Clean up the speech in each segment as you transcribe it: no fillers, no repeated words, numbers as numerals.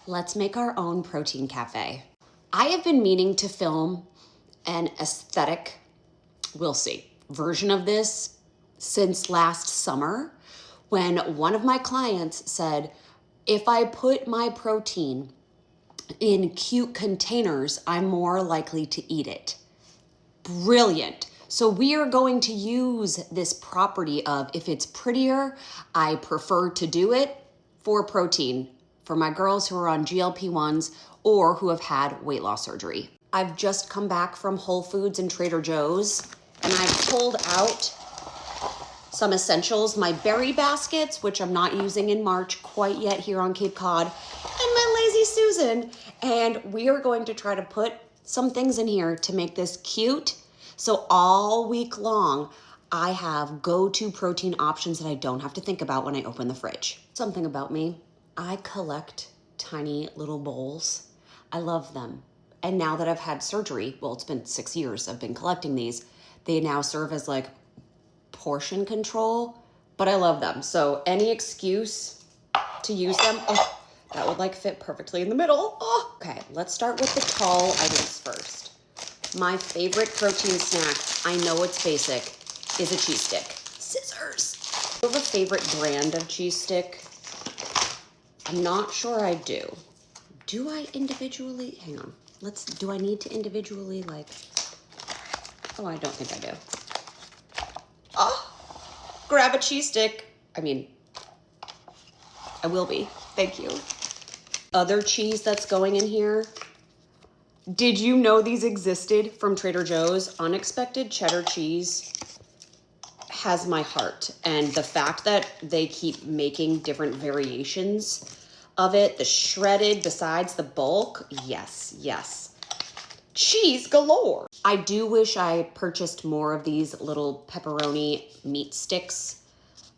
Let's make our own protein cafe. I have been meaning to film an aesthetic, we'll see, version of this since last summer when one of my clients said, if I put my protein in cute containers, I'm more likely to eat it. Brilliant. So we are going to use this property of if it's prettier, I prefer to do it for protein for my girls who are on GLP-1s or who have had weight loss surgery. I've just come back from Whole Foods and Trader Joe's and I've pulled out some essentials, my berry baskets, which I'm not using in March quite yet here on Cape Cod, and my Lazy Susan. And we are going to try to put some things in here to make this cute. So all week long, I have go-to protein options that I don't have to think about when I open the fridge. Something about me, I collect tiny little bowls. I love them. And now that I've had surgery, well, it's been 6 years I've been collecting these, they now serve as like portion control, but I love them. So any excuse to use them, oh, that would like fit perfectly in the middle. Oh, okay, let's start with the tall items first. My favorite protein snack, I know it's basic, is a cheese stick. Scissors. Do you have a favorite brand of cheese stick? I'm not sure I do. Do I individually, hang on. Do I need to individually like, oh, I don't think I do. Oh, grab a cheese stick. I mean, I will be, thank you. Other cheese that's going in here. Did you know these existed from Trader Joe's? Unexpected cheddar cheese has my heart. And the fact that they keep making different variations of it, the shredded besides the bulk, yes, yes. Cheese galore. I do wish I purchased more of these little pepperoni meat sticks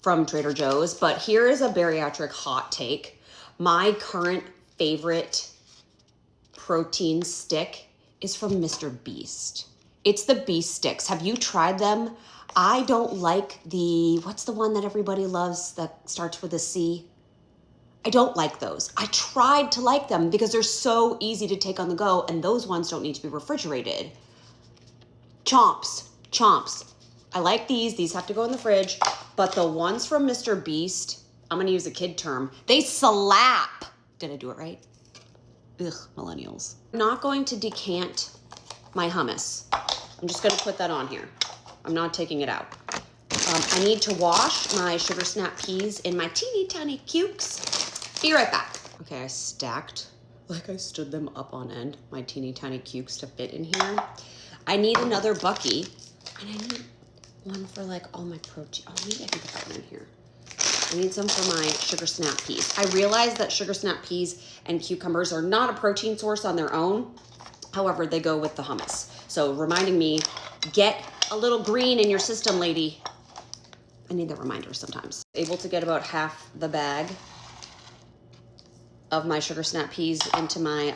from Trader Joe's, but here is a bariatric hot take. My current favorite protein stick is from Mr. Beast. It's the Beast sticks. Have you tried them? I don't like what's the one that everybody loves that starts with a C? I don't like those. I tried to like them because they're so easy to take on the go, and those ones don't need to be refrigerated. Chomps. I like these have to go in the fridge, but the ones from Mr. Beast, I'm gonna use a kid term, they slap. Did I do it right? Ugh, millennials. I'm not going to decant my hummus. I'm just gonna put that on here. I'm not taking it out. I need to wash my sugar snap peas in my teeny tiny cubes. Be right back. Okay, I stacked, like I stood them up on end, my teeny tiny cubes to fit in here. I need another bucky, and I need one for like all my protein. Oh, maybe I can put that one in here. I need some for my sugar snap peas. I realize that sugar snap peas and cucumbers are not a protein source on their own. However, they go with the hummus. So reminding me, get a little green in your system, lady. I need that reminder sometimes. Able to get about half the bag of my sugar snap peas into my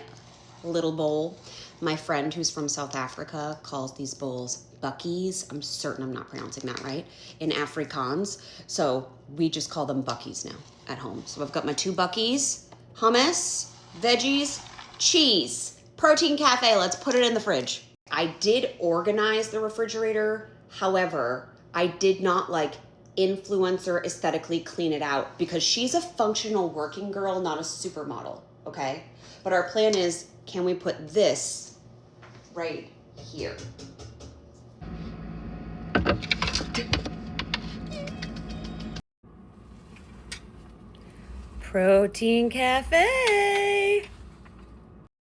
little bowl. My friend who's from South Africa calls these bowls buckies. I'm certain I'm not pronouncing that right, in Afrikaans. So we just call them buckies now at home. So I've got my 2 buckies, hummus, veggies, cheese, protein cafe. Let's put it in the fridge. I did organize the refrigerator. However, I did not like influencer aesthetically clean it out because she's a functional working girl, not a supermodel, okay? But our plan is, can we put this right here? Protein cafe.